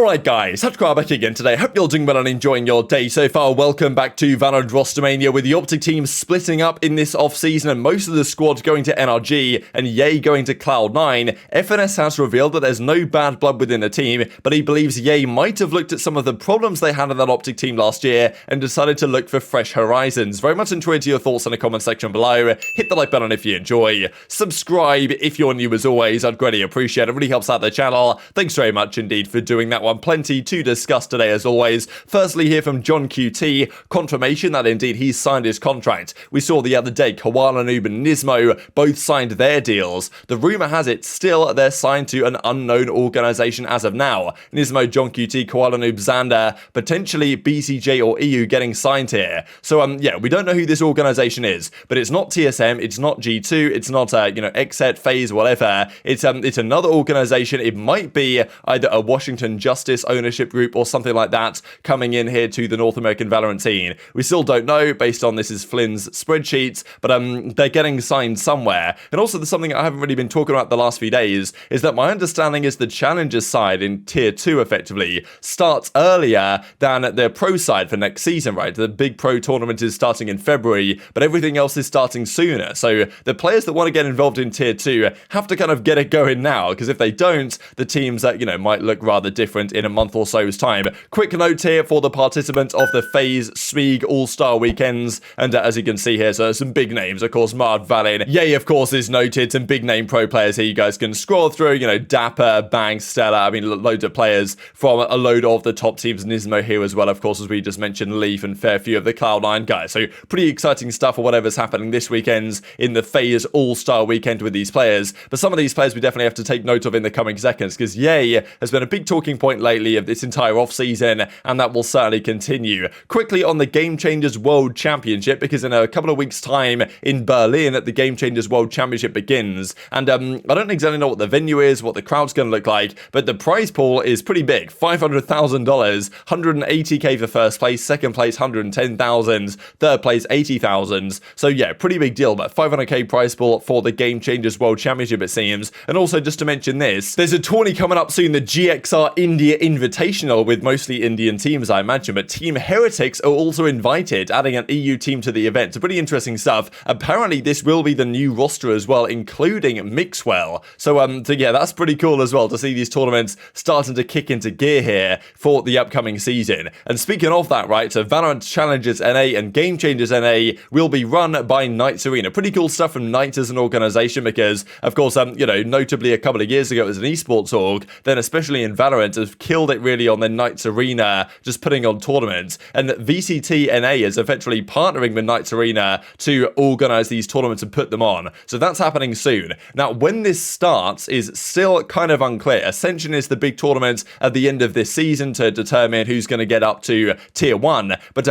Alright guys, TacticalRab back again today. Hope you're doing well and enjoying your day so far. Welcome back to VALORANT Rostermania, with the OpTic team splitting up in this off-season and most of the squad going to NRG and Yay going to Cloud9. FNS has revealed that there's no bad blood within the team, but he believes Yay might have looked at some of the problems they had in that OpTic team last year and decided to look for fresh horizons. Very much enjoyed your thoughts in the comment section below. Hit the like button if you enjoy. Subscribe if you're new as always. I'd greatly appreciate it. It really helps out the channel. Thanks very much indeed for doing that one. Plenty to discuss today as always. Firstly, here from John QT, confirmation that indeed he's signed his contract. We saw the other day Koala Noob and Nismo both signed their deals. The rumour has it still they're signed to an unknown organisation as of now. Nismo, John QT, Koala Noob, Xander, potentially BCJ or EU getting signed here. So yeah, we don't know who this organisation is, but it's not TSM, it's not G2, it's not XSET, FaZe, whatever. It's another organisation. It might be either a Washington Justice ownership group or something like that coming in here to the North American VALORANT scene. We still don't know based on this is Flynn's spreadsheets, but they're getting signed somewhere. And also there's something I haven't really been talking about the last few days, is that my understanding is the challengers side in tier 2 effectively starts earlier than the pro side for next season, right? The big pro tournament is starting in February, but everything else is starting sooner. So the players that want to get involved in tier 2 have to kind of get it going now, because if they don't, the teams that, might look rather different in a month or so's time. Quick note here for the participants of the FaZe Smeg All-Star Weekends, and as you can see here, so some big names, of course, Mard, Valin. Yay, of course, is noted. Some big name pro players here you guys can scroll through, dapr, Bang, Stella, I mean, loads of players from a load of the top teams. Nismo here as well, of course, as we just mentioned, Leaf and fair few of the Cloud9 guys. So pretty exciting stuff for whatever's happening this weekend in the FaZe All-Star Weekend with these players. But some of these players we definitely have to take note of in the coming seconds, because Yay has been a big talking point lately of this entire off-season, and that will certainly continue. Quickly on the Game Changers World Championship, because in a couple of weeks' time in Berlin, the Game Changers World Championship begins, and I don't exactly know what the venue is, what the crowd's going to look like, but the prize pool is pretty big. $500,000, 180k for first place, second place 110,000, third place 80,000. So yeah, pretty big deal, but 500k prize pool for the Game Changers World Championship, it seems. And also, just to mention this, there's a tourney coming up soon, the GXR India Invitational, with mostly Indian teams, I imagine, but Team Heretics are also invited, adding an EU team to the event. So pretty interesting stuff. Apparently, this will be the new roster as well, including mixwell. So yeah, that's pretty cool as well to see these tournaments starting to kick into gear here for the upcoming season. And speaking of that, right, so VALORANT Challengers NA and Game Changers NA will be run by Knights Arena. Pretty cool stuff from Knights as an organization, because, of course, notably a couple of years ago it was an esports org, then especially in VALORANT have killed it really on their Knights Arena, just putting on tournaments. And VCT NA is effectively partnering with Knights Arena to organize these tournaments and put them on. So that's happening soon. Now, when this starts is still kind of unclear. Ascension is the big tournament at the end of this season to determine who's going to get up to tier 1. But,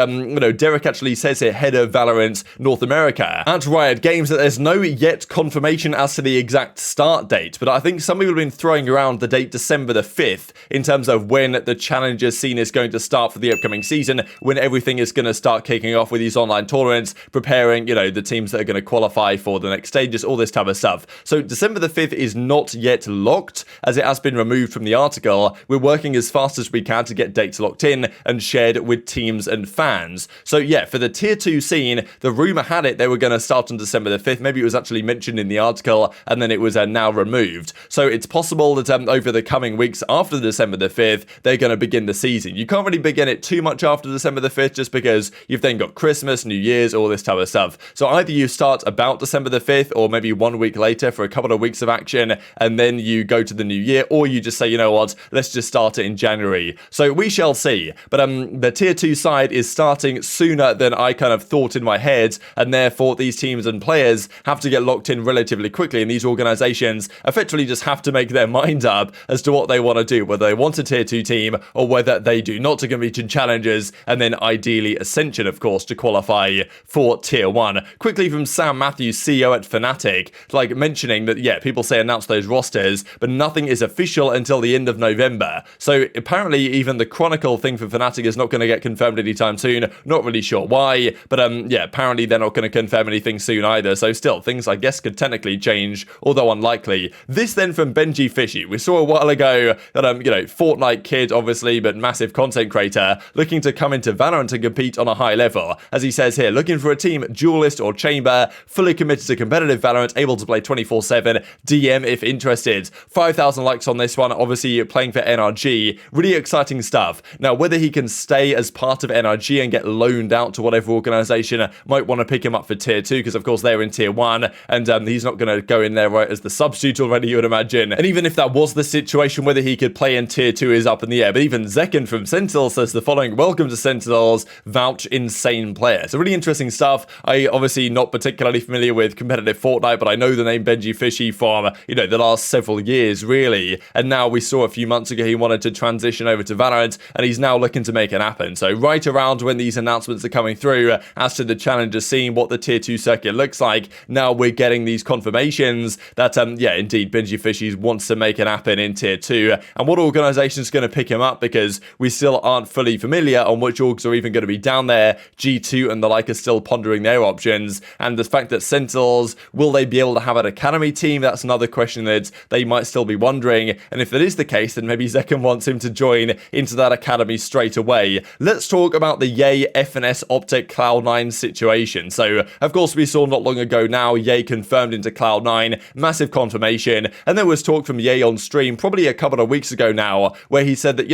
Derek actually says here, head of VALORANT North America at Riot Games, that there's no yet confirmation as to the exact start date. But I think some people have been throwing around the date December the 5th in terms of when the Challengers scene is going to start for the upcoming season, when everything is going to start kicking off with these online tournaments, preparing, the teams that are going to qualify for the next stages, all this type of stuff. So December the 5th is not yet locked, as it has been removed from the article. We're working as fast as we can to get dates locked in and shared with teams and fans. So yeah, for the tier 2 scene, the rumor had it they were going to start on December the 5th. Maybe it was actually mentioned in the article and then it was now removed. So it's possible that over the coming weeks after December the 5th, they're going to begin the season. You can't really begin it too much after December the 5th, just because you've then got Christmas, New Year's, all this type of stuff. So either you start about December the 5th or maybe 1 week later for a couple of weeks of action, and then you go to the new year, or you just say, you know what, let's just start it in January. So we shall see. But the tier 2 side is starting sooner than I kind of thought in my head, and therefore these teams and players have to get locked in relatively quickly, and these organizations effectively just have to make their mind up as to what they want to do, whether they want a tier 2 team or whether they do not to compete in challengers, and then ideally Ascension, of course, to qualify for tier 1. Quickly from Sam Matthews, CEO at Fnatic, mentioning that, yeah, people say announce those rosters, but nothing is official until the end of November. So apparently even the Chronicle thing for Fnatic is not going to get confirmed anytime soon. Not really sure why, but yeah, apparently they're not going to confirm anything soon either. So still, things I guess could technically change, although unlikely. This then from Benjyfishy. We saw a while ago that Fortnite kid, obviously, but massive content creator, looking to come into Valorant and compete on a high level. As he says here, looking for a team, duelist or chamber, fully committed to competitive Valorant, able to play 24/7, DM if interested. 5,000 likes on this one, obviously playing for NRG. Really exciting stuff. Now, whether he can stay as part of NRG and get loaned out to whatever organization might want to pick him up for tier 2, because of course they're in tier 1, and he's not going to go in there right as the substitute already, you would imagine. And even if that was the situation, whether he could play in tier 2 is up in the air. But even Zekken from Sentinels says the following: welcome to Sentinels, vouch insane player. So really interesting stuff. I obviously not particularly familiar with competitive Fortnite, but I know the name Benjyfishy from, the last several years, really. And now we saw a few months ago he wanted to transition over to Valorant, and he's now looking to make it happen. So right around when these announcements are coming through as to the challenger scene, what the tier 2 circuit looks like, now we're getting these confirmations that, indeed, Benjyfishy wants to make it happen in tier 2. And what organization is going to pick him up, because we still aren't fully familiar on which orgs are even going to be down there. G2 and the like are still pondering their options. And the fact that Sentinels, will they be able to have an academy team? That's another question that they might still be wondering. And if that is the case, then maybe Zekken wants him to join into that academy straight away. Let's talk about the Yay FNS OpTic Cloud9 situation. So, of course, we saw not long ago now Yay confirmed into Cloud9, massive confirmation. And there was talk from Yay on stream probably a couple of weeks ago now, where he said that,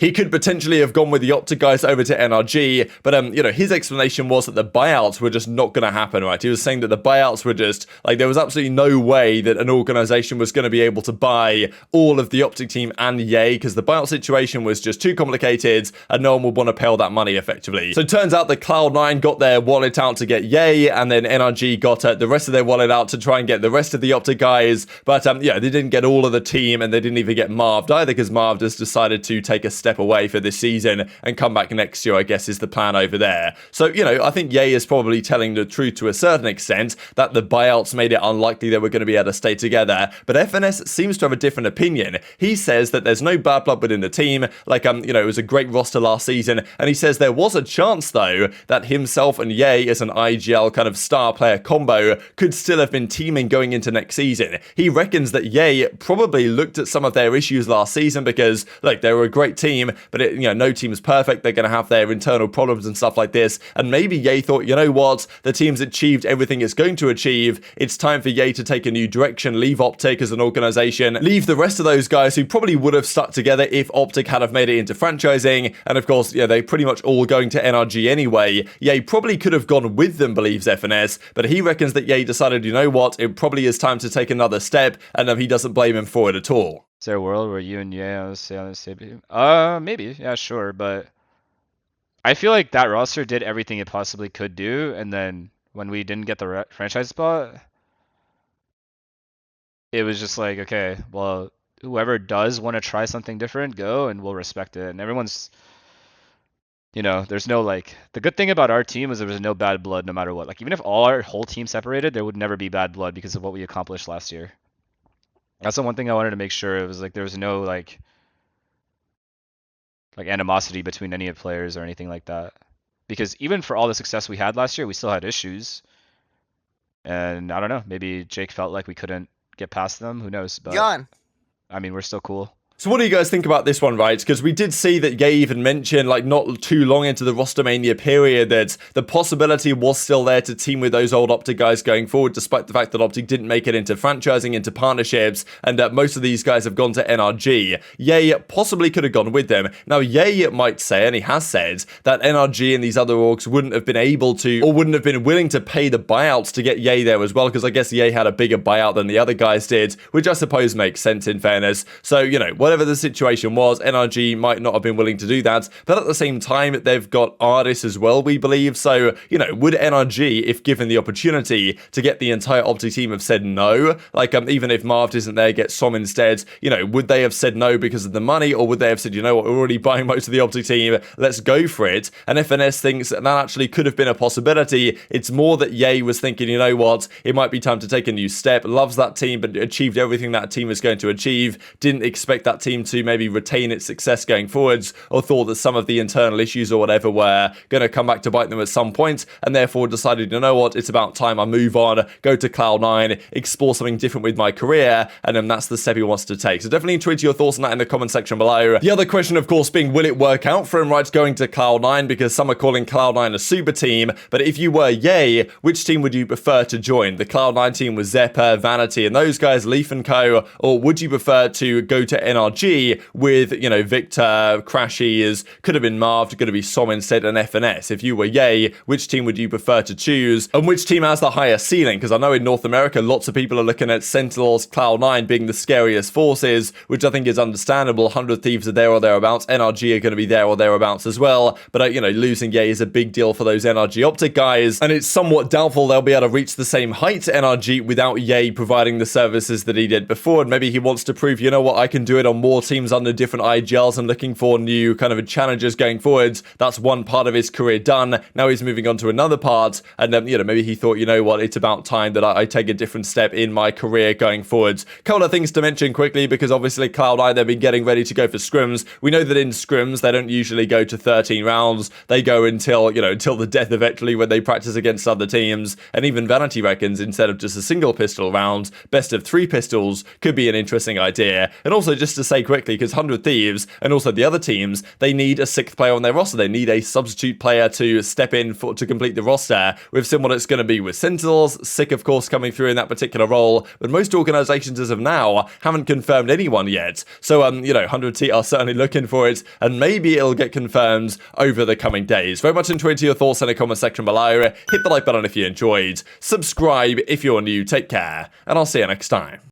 he could potentially have gone with the OpTic guys over to NRG, but his explanation was that the buyouts were just not going to happen, right? He was saying that the buyouts were just, there was absolutely no way that an organization was going to be able to buy all of the OpTic team and Yay, because the buyout situation was just too complicated, and no one would want to pay all that money effectively. So it turns out that Cloud9 got their wallet out to get Yay, and then NRG got the rest of their wallet out to try and get the rest of the OpTic guys, but they didn't get all of the team, and they didn't even get Marved either, because Marved has decided to take a step away for this season and come back next year, I guess is the plan over there. So, I think Yay is probably telling the truth to a certain extent, that the buyouts made it unlikely they were going to be able to stay together, but FNS seems to have a different opinion. He says that there's no bad blood within the team, it was a great roster last season, and he says there was a chance, though, that himself and Yay as an IGL kind of star player combo could still have been teaming going into next season. He reckons that Yay probably looked at some of their issues last season, because, they were a great team, but no team's perfect. They're going to have their internal problems and stuff like this, and maybe Yay thought, the team's achieved everything it's going to achieve. It's time for Yay to take a new direction, leave OpTic as an organization, leave the rest of those guys who probably would have stuck together if OpTic had have made it into franchising, and of course, they pretty much all going to NRG anyway. Yay probably could have gone with them, believes FNS, but he reckons that Yay decided, it probably is time to take another step, and he doesn't blame him for it at all. Is there a world where you and Yay on the same team? Maybe. Yeah, sure, but I feel like that roster did everything it possibly could do, and then when we didn't get the franchise spot, it was just like, okay, well, whoever does want to try something different, go, and we'll respect it. And everyone's, there's no, the good thing about our team is there was no bad blood no matter what. Even if all our whole team separated, there would never be bad blood because of what we accomplished last year. That's the one thing I wanted to make sure. It was there was no like animosity between any of the players or anything like that. Because even for all the success we had last year, we still had issues. And I don't know, maybe Jake felt like we couldn't get past them. Who knows? But I mean, we're still cool. So what do you guys think about this one, right? Because we did see that Yay even mentioned, not too long into the Rostermania period, that the possibility was still there to team with those old OpTic guys going forward, despite the fact that OpTic didn't make it into franchising, into partnerships, and most of these guys have gone to NRG. Yay possibly could have gone with them. Now, Yay might say, and he has said, that NRG and these other orgs wouldn't have been able to, or wouldn't have been willing to pay the buyouts to get Yay there as well, because I guess Yay had a bigger buyout than the other guys did, which I suppose makes sense in fairness. So, whatever the situation was, NRG might not have been willing to do that, but at the same time, they've got artists as well, we believe. So, would NRG, if given the opportunity to get the entire OpTic team, have said no? Even if Marved isn't there, get Som instead, would they have said no because of the money, or would they have said, we're already buying most of the OpTic team, let's go for it? And FNS thinks that actually could have been a possibility. It's more that Yay was thinking, it might be time to take a new step, loves that team, but achieved everything that team is going to achieve, didn't expect that that team to maybe retain its success going forwards, or thought that some of the internal issues or whatever were going to come back to bite them at some point, and therefore decided, you know what, it's about time I move on, go to Cloud9, explore something different with my career, and then that's the step he wants to take. So definitely tweet your thoughts on that in the comment section below. The other question, of course, being, will it work out for him, right, going to Cloud9, because some are calling Cloud9 a super team, but if you were Yay, which team would you prefer to join? The Cloud9 team with zyppan, Vanity, and those guys, Leaf and Co., or would you prefer to go to NRG with, you know, Victor, Crashies, could have been Marv, could have been Som instead, and FNS? If you were Yay, which team would you prefer to choose, and which team has the highest ceiling? Because I know in North America, lots of people are looking at Sentinels, Cloud9 being the scariest forces, which I think is understandable. 100 Thieves are there or thereabouts. NRG are going to be there or thereabouts as well. But, you know, losing Yay is a big deal for those NRG OpTic guys, and it's somewhat doubtful they'll be able to reach the same height NRG without Yay providing the services that he did before. And maybe he wants to prove, you know what, I can do it on more teams under different IGLs and looking for new kind of challenges going forwards. That's one part of his career done. Now he's moving on to another part, and you know, maybe he thought, you know what, it's about time that I take a different step in my career going forwards. Couple of things to mention quickly, because obviously Cloud9, they've been getting ready to go for scrims. We know that in scrims they don't usually go to 13 rounds. They go until, you know, until the death eventually, when they practice against other teams. And even Vanity reckons instead of just a single pistol round, best of 3 pistols could be an interesting idea. And also, just to say quickly, because 100 Thieves and also the other teams, they need a 6th player on their roster. They need a substitute player to step in to complete the roster. We've seen what it's going to be with Sentinels, Sick of course coming through in that particular role, but most organizations as of now haven't confirmed anyone yet. So you know, 100 T are certainly looking for it, and maybe it'll get confirmed over the coming days. Very much enjoyed your thoughts in the comment section below. Hit the like button if you enjoyed, subscribe if you're new, take care, and I'll see you next time.